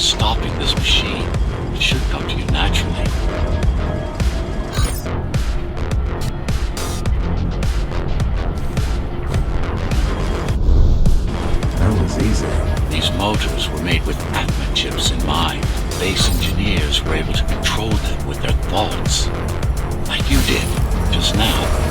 stopping this machine. It should come to you naturally. That was easy. These motors were made with Atma chips in mind. Base engineers were able to control them with their thoughts. Like you did, just now.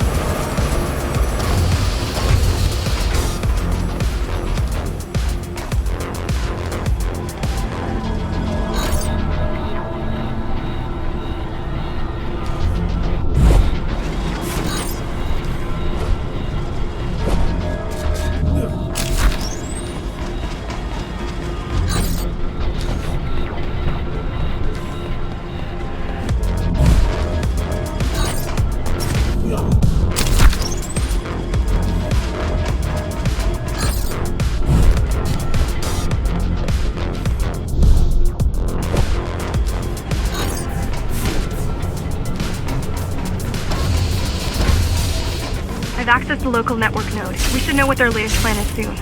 Access the local network node. We should know what their latest plan is soon.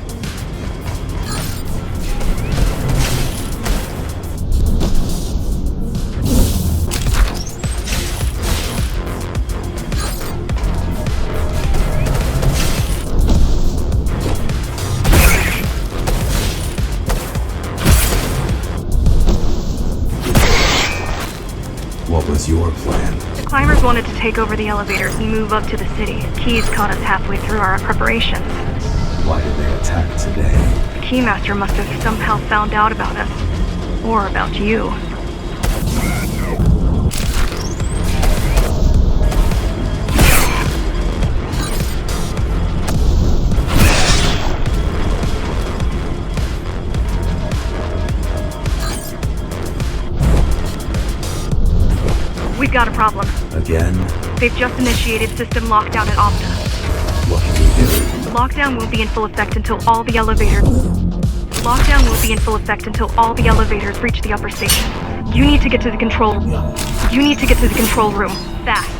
What was your plan? The climbers wanted to take over the elevators and move up to the city. Keys caught us halfway through our preparations. Why did they attack today? The Keymaster must have somehow found out about us. Or about you. We've got a problem. Again? They've just initiated system lockdown at Opta. What can we do? The lockdown won't be in full effect until all the elevators... Lockdown won't be in full effect until all the elevators reach the upper station. You need to get to the control... You need to get to the control room. Fast.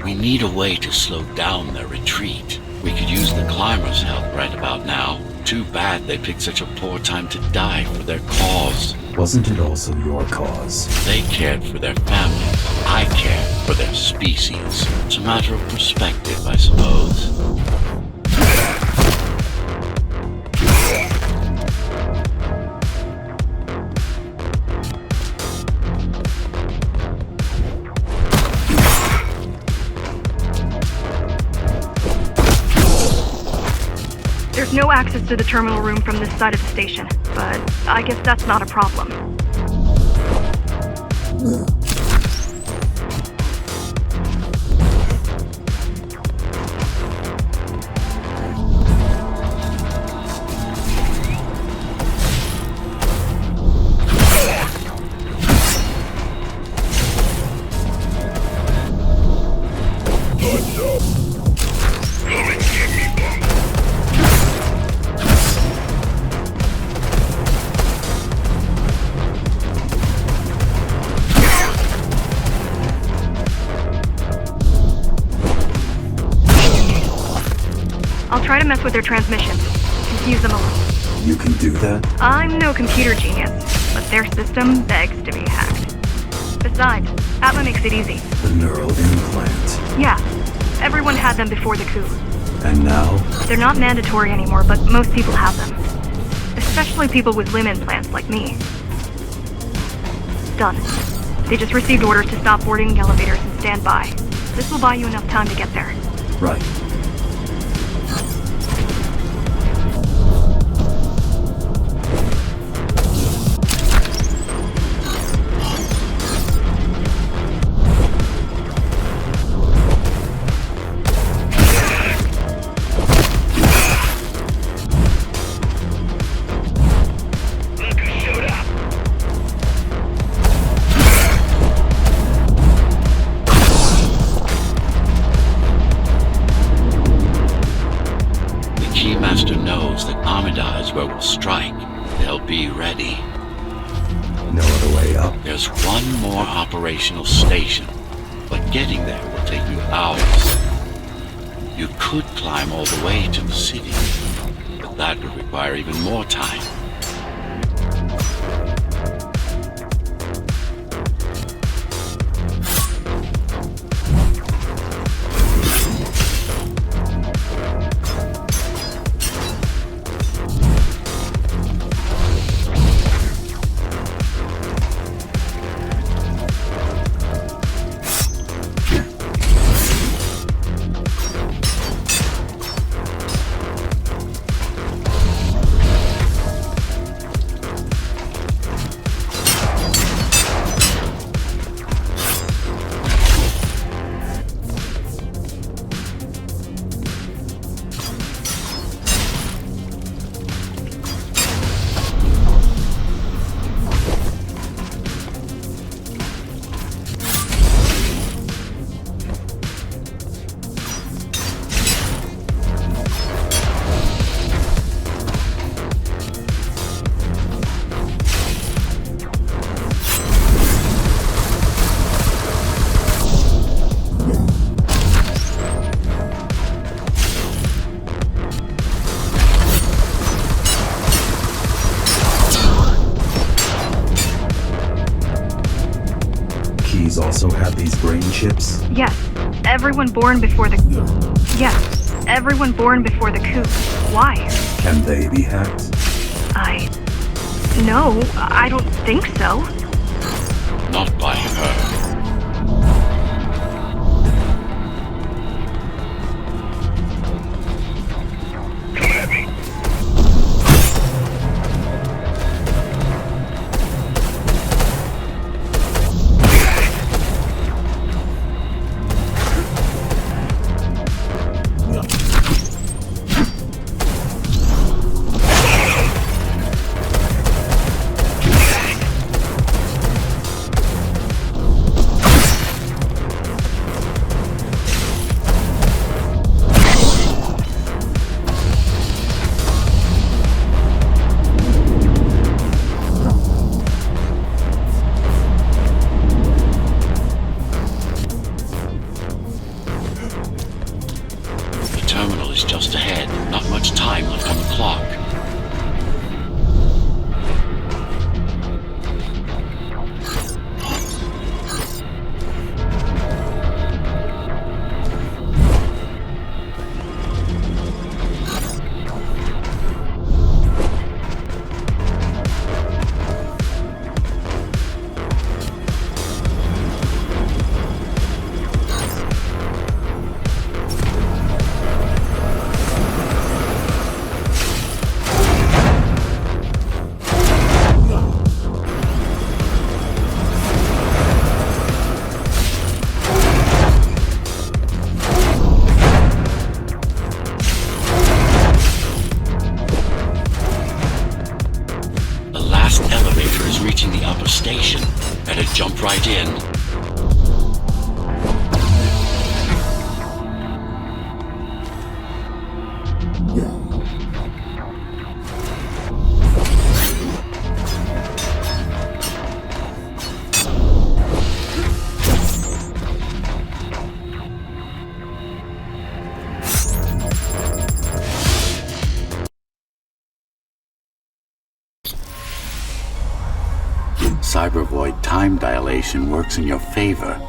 We need a way to slow down their retreat. We could use the climbers' help right about now. Too bad they picked such a poor time to die for their cause. Wasn't it also your cause? They cared for their families. I cared for their species. It's a matter of perspective, I suppose. There's no access to the terminal room from this side of the station, but I guess that's not a problem. I'll try to mess with their transmissions. Confuse them a little. You can do that? I'm no computer genius, but their system begs to be hacked. Besides, Atma makes it easy. The neural implant. Yeah, everyone had them before the coup. And now? They're not mandatory anymore, but most people have them. Especially people with limb implants like me. Done. They just received orders to stop boarding the elevators and stand by. This will buy you enough time to get there. Right. Keymaster knows that Armada is where we'll strike. They'll be ready. No other way up? There's one more operational station, but getting there will take you hours. You could climb all the way to the city, but that would require even more time. Also have these brain chips? Yes. Everyone born before the... Yes. Everyone born before the coup. Why? Can they be hacked? No, I don't think so. Not by her. Just ahead. Not much time left on the clock. Reaching the upper station. Better jump right in. Cybervoid time dilation works in your favor,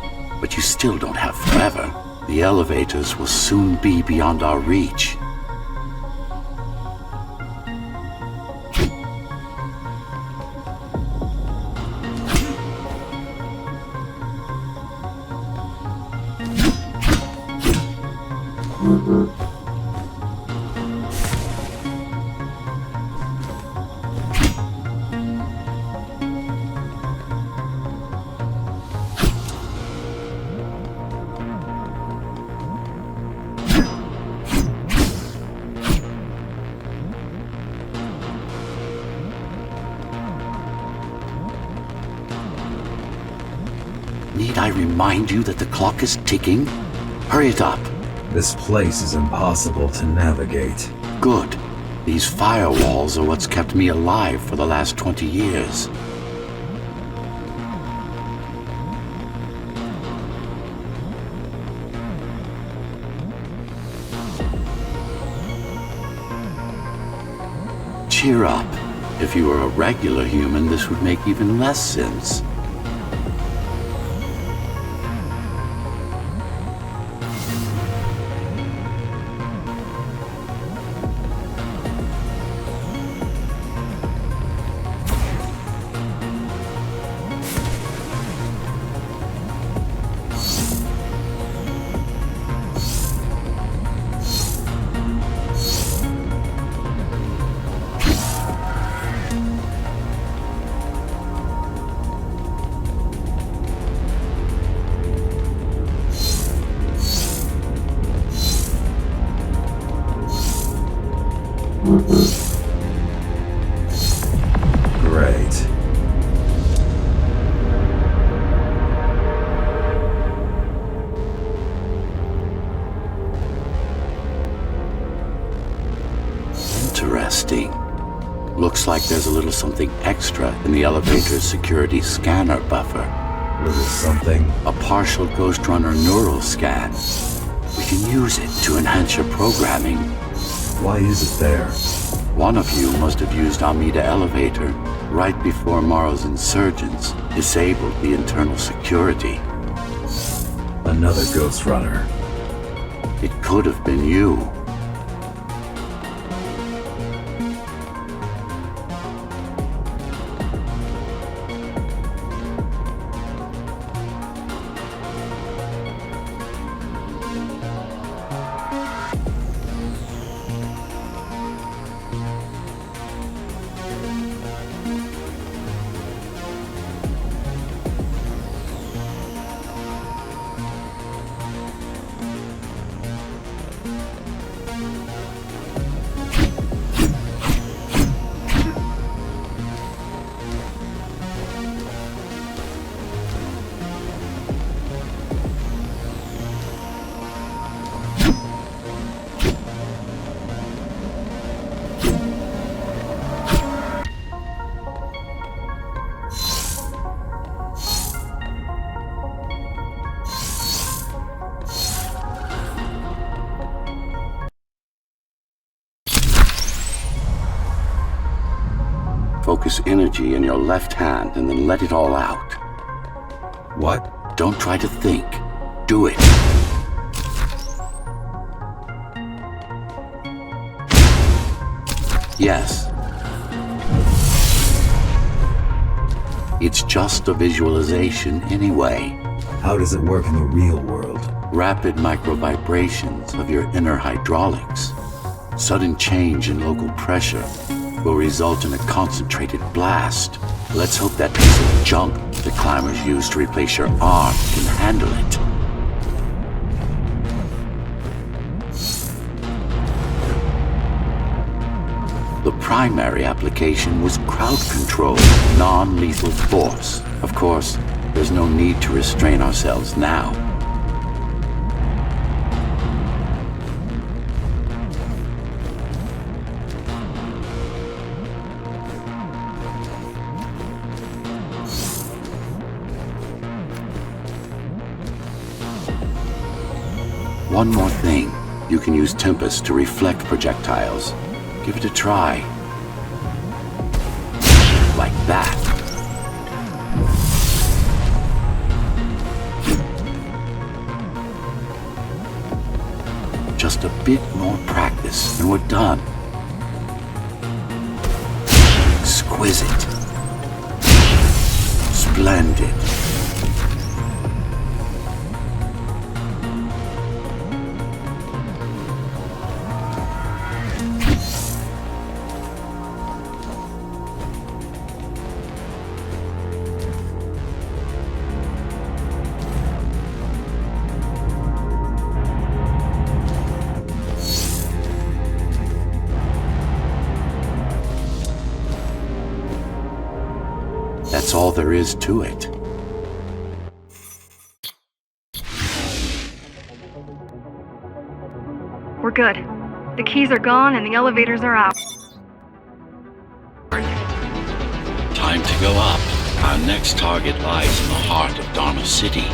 but you still don't have forever. The elevators will soon be beyond our reach. Need I remind you that the clock is ticking? Hurry it up. This place is impossible to navigate. Good. These firewalls are what's kept me alive for the last 20 years. Cheer up. If you were a regular human, this would make even less sense. Great. Interesting. Looks like there's a little something extra in the elevator's security scanner buffer. Little something. A partial Ghostrunner neural scan. We can use it to enhance your programming. Why is it there? One of you must have used Amida Elevator right before Morrow's insurgents disabled the internal security. Another Ghostrunner. It could have been you. Focus energy in your left hand and then let it all out. What? Don't try to think. Do it. Yes. It's just a visualization anyway. How does it work in the real world? Rapid micro-vibrations of your inner hydraulics. Sudden change in local pressure will result in a concentrated blast. Let's hope that piece of junk the climbers use to replace your arm can handle it. The primary application was crowd control, non-lethal force. Of course, there's no need to restrain ourselves now. One more thing. You can use Tempest to reflect projectiles. Give it a try. Like that. Just a bit more practice and we're done. Exquisite. Splendid. That's all there is to it. good. The keys are gone and the elevators are out. Time to go up. Our next target lies in the heart of Dharma City.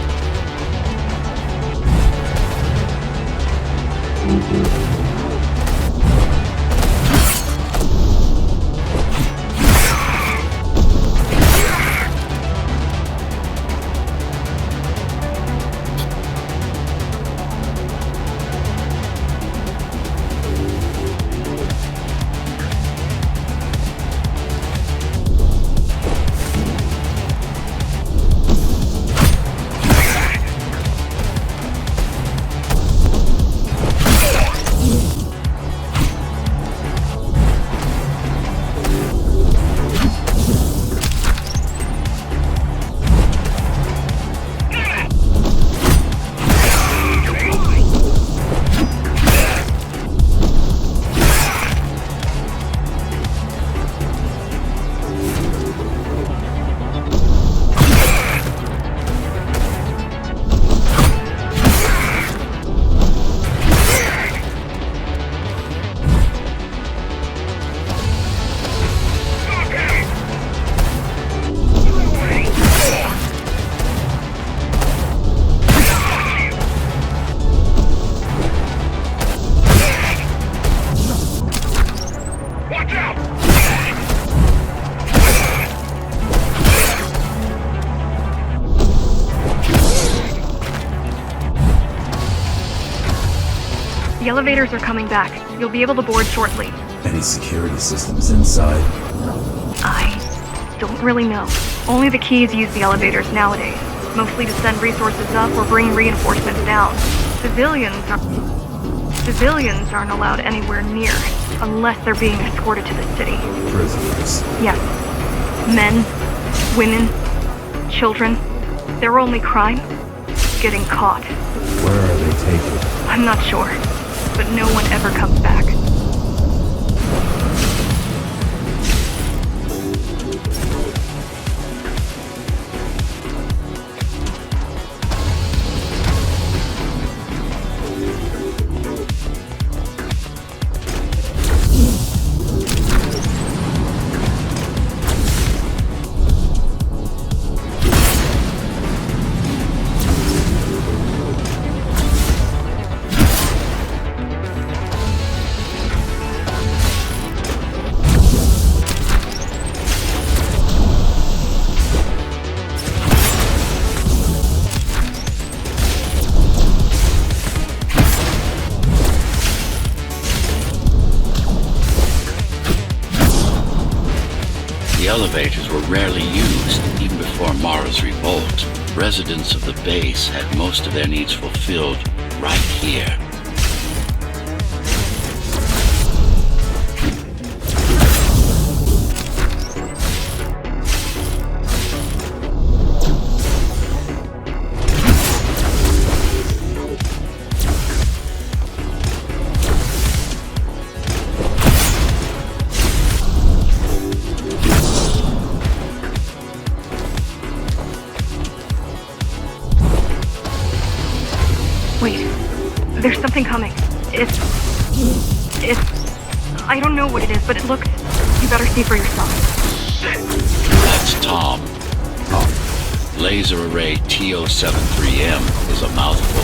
The elevators are coming back. You'll be able to board shortly. Any security systems inside? I don't really know. Only the keys use the elevators nowadays, mostly to send resources up or bring reinforcements down. Civilians aren't allowed anywhere near, unless they're being escorted to the city. Prisoners. Yes. Men, women, children. Their only crime? Getting caught. Where are they taken? I'm not sure, but no one ever comes back. The elevators were rarely used, even before Mara's revolt. Residents of the base had most of their needs fulfilled right here. Wait, there's something coming. It's... I don't know what it is, but it looks... You better see for yourself. That's Tom. Laser array TO73M is a mouthful.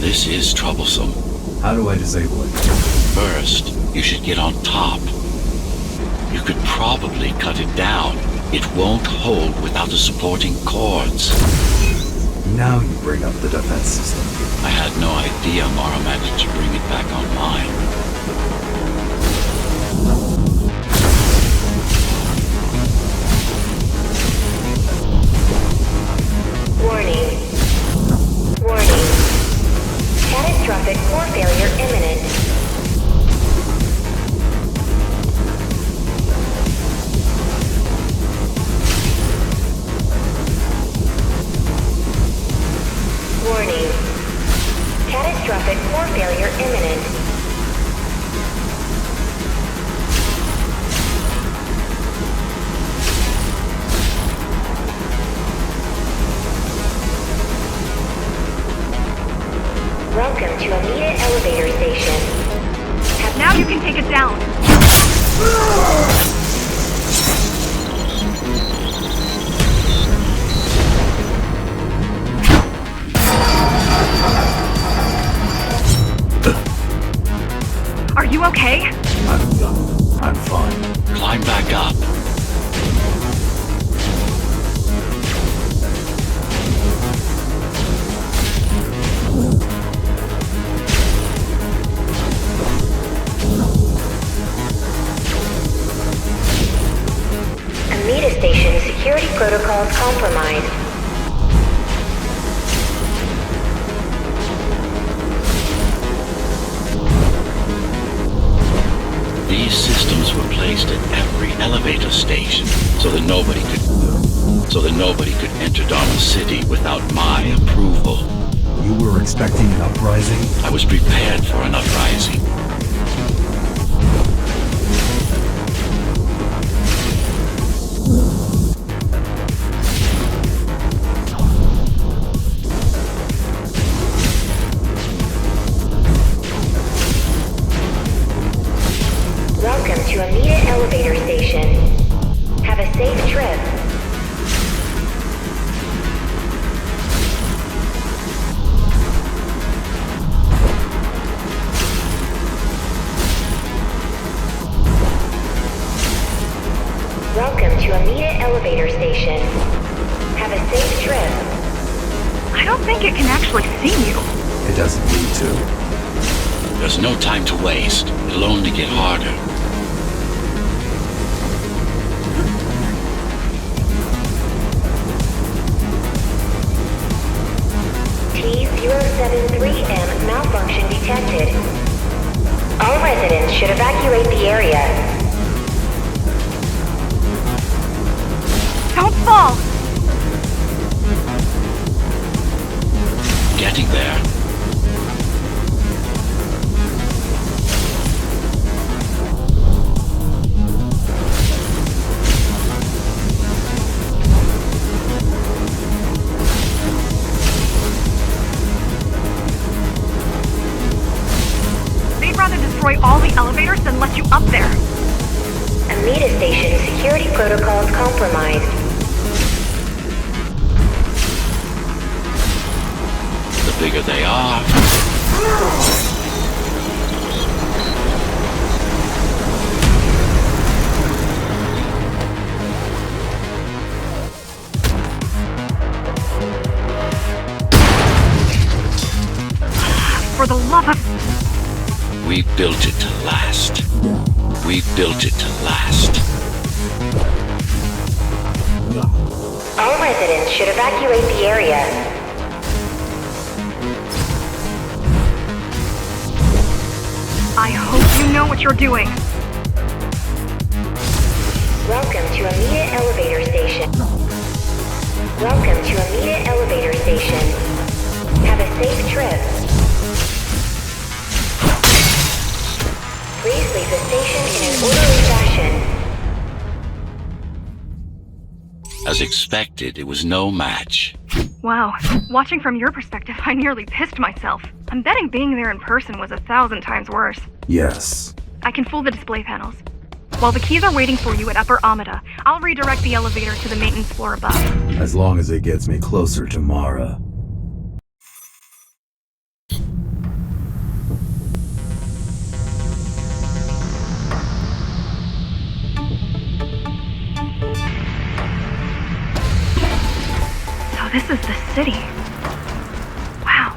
This is troublesome. How do I disable it? First, you should get on top. You could probably cut it down. It won't hold without the supporting cords. Now you bring up the defense system. I had no idea Mara managed to bring it back online. Warning. Warning. security protocols compromised. These systems were placed at every elevator station so that nobody could enter Dharma City without my approval. You were expecting an uprising? I was prepared for an uprising. Welcome to Amida Elevator Station. Have a safe trip. Welcome to Amida Elevator Station. Have a safe trip. I don't think it can actually see you. It doesn't need to. There's no time to waste. It'll only get harder. T073M malfunction detected. All residents should evacuate the area. Don't fall! Getting there. They'd rather destroy all the elevators than let you up there. Amida Station security protocols compromised. The bigger they are, For the love of... we built it to last. We built it to last. All residents should evacuate the area. I hope you know what you're doing. Welcome to Amida Elevator Station. Welcome to Amida Elevator Station. Have a safe trip. Please leave the station in an orderly fashion. As expected, it was no match. Wow. Watching from your perspective, I nearly pissed myself. I'm betting being there in person was 1,000 times worse. Yes. I can fool the display panels. While the keys are waiting for you at Upper Amida, I'll redirect the elevator to the maintenance floor above. As long as it gets me closer to Mara. So this is the city. Wow.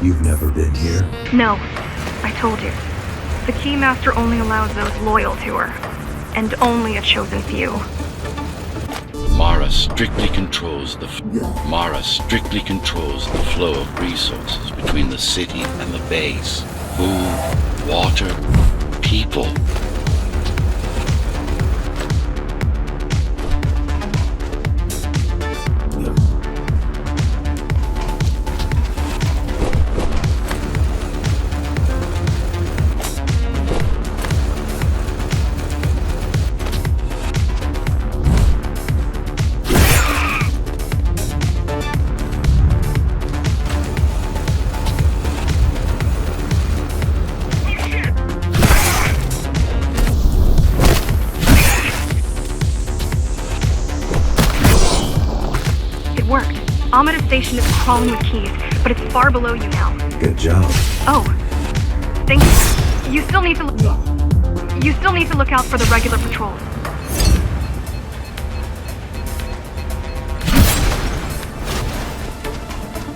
You've never been here? No, I told you. The Keymaster only allows those loyal to her. And only a chosen few. Mara strictly controls the flow of resources between the city and the base. Food, water, people. Amida Station is crawling with keys, but it's far below you now. Good job. Oh, thank you. You still need to look out for the regular patrols.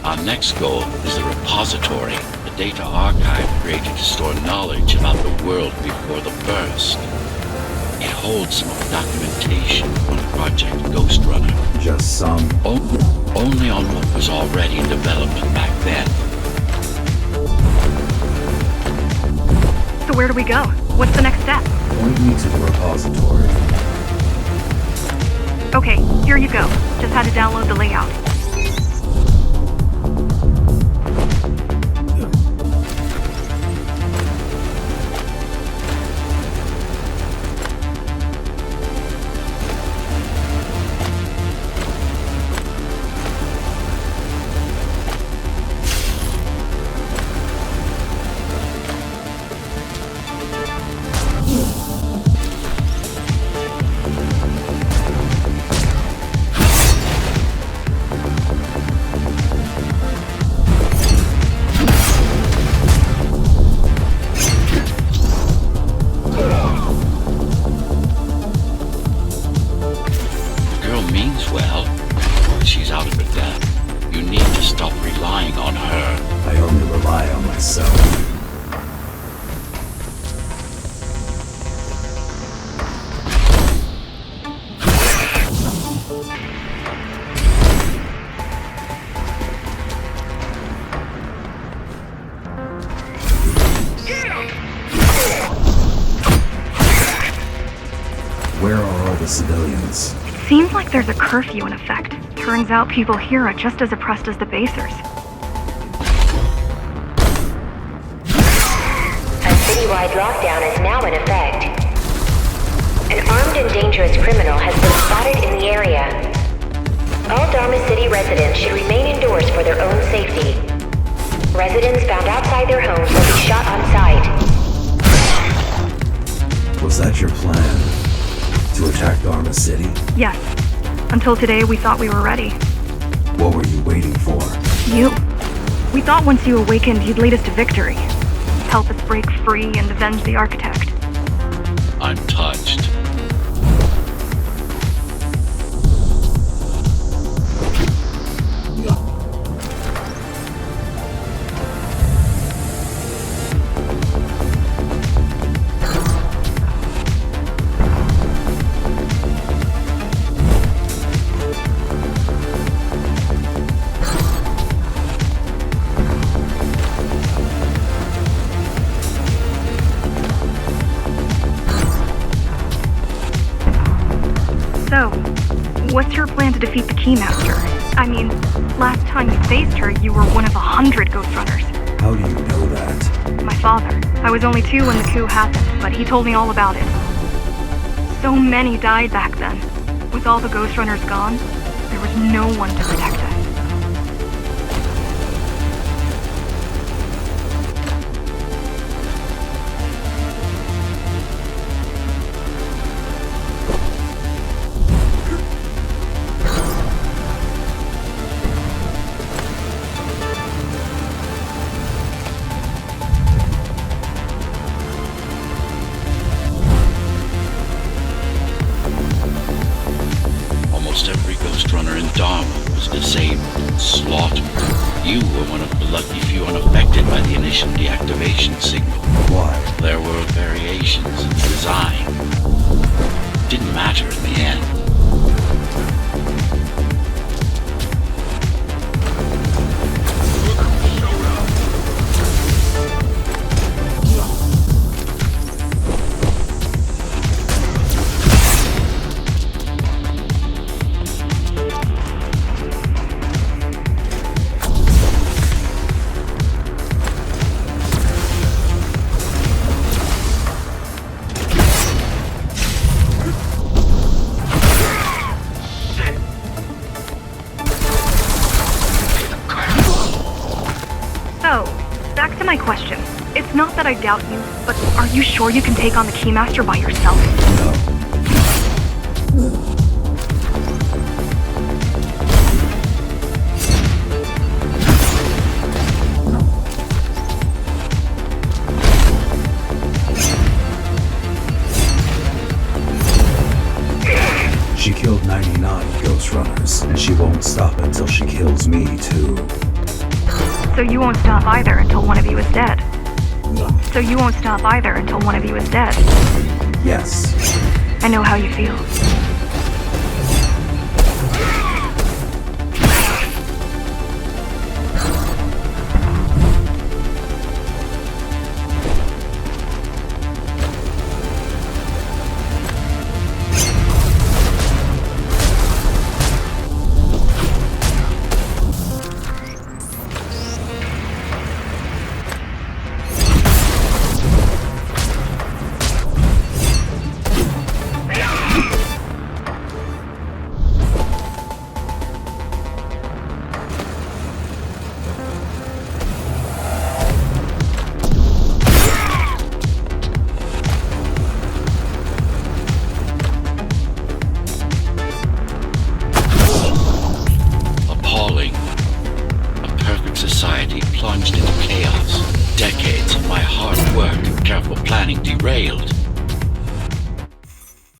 Our next goal is the repository, a data archive created to store knowledge about the world before the burst. It hold some of the documentation on Project Ghostrunner. Just some. Only on what was already in development back then. So where do we go? What's the next step? Point me to the repository. Okay, here you go. Just had to download the layout. Where are all the civilians? Seems like there's a curfew in effect. Turns out people here are just as oppressed as the basers. A citywide lockdown is now in effect. An armed and dangerous criminal has been spotted in the area. All Dharma City residents should remain indoors for their own safety. Residents found outside their homes will be shot on sight. Was that your plan? To attack Dharma City? Yes. Until today, we thought we were ready. What were you waiting for? You. We thought once you awakened, you'd lead us to victory. Help us break free and avenge the Architect. I'm touched. So, what's your plan to defeat the Keymaster? I mean, last time you faced her, you were one of 100 Ghostrunners. How do you know that? My father. I was only 2 when the coup happened, but he told me all about it. So many died back then. With all the Ghostrunners gone, there was no one to protect us. Every Ghostrunner in Dharma was disabled, slaughtered. You were one of the lucky few unaffected by the initial deactivation signal. Why? There were variations in the design. Didn't matter in the end. So, back to my question. It's not that I doubt you, but are you sure you can take on the Keymaster by yourself? She killed 99 Ghostrunners, and she won't stop until she kills me, too. So you won't stop either until one of you is dead. So you won't stop either until one of you is dead. Yes. I know how you feel. Plunged into chaos. Decades of my hard work and careful planning derailed.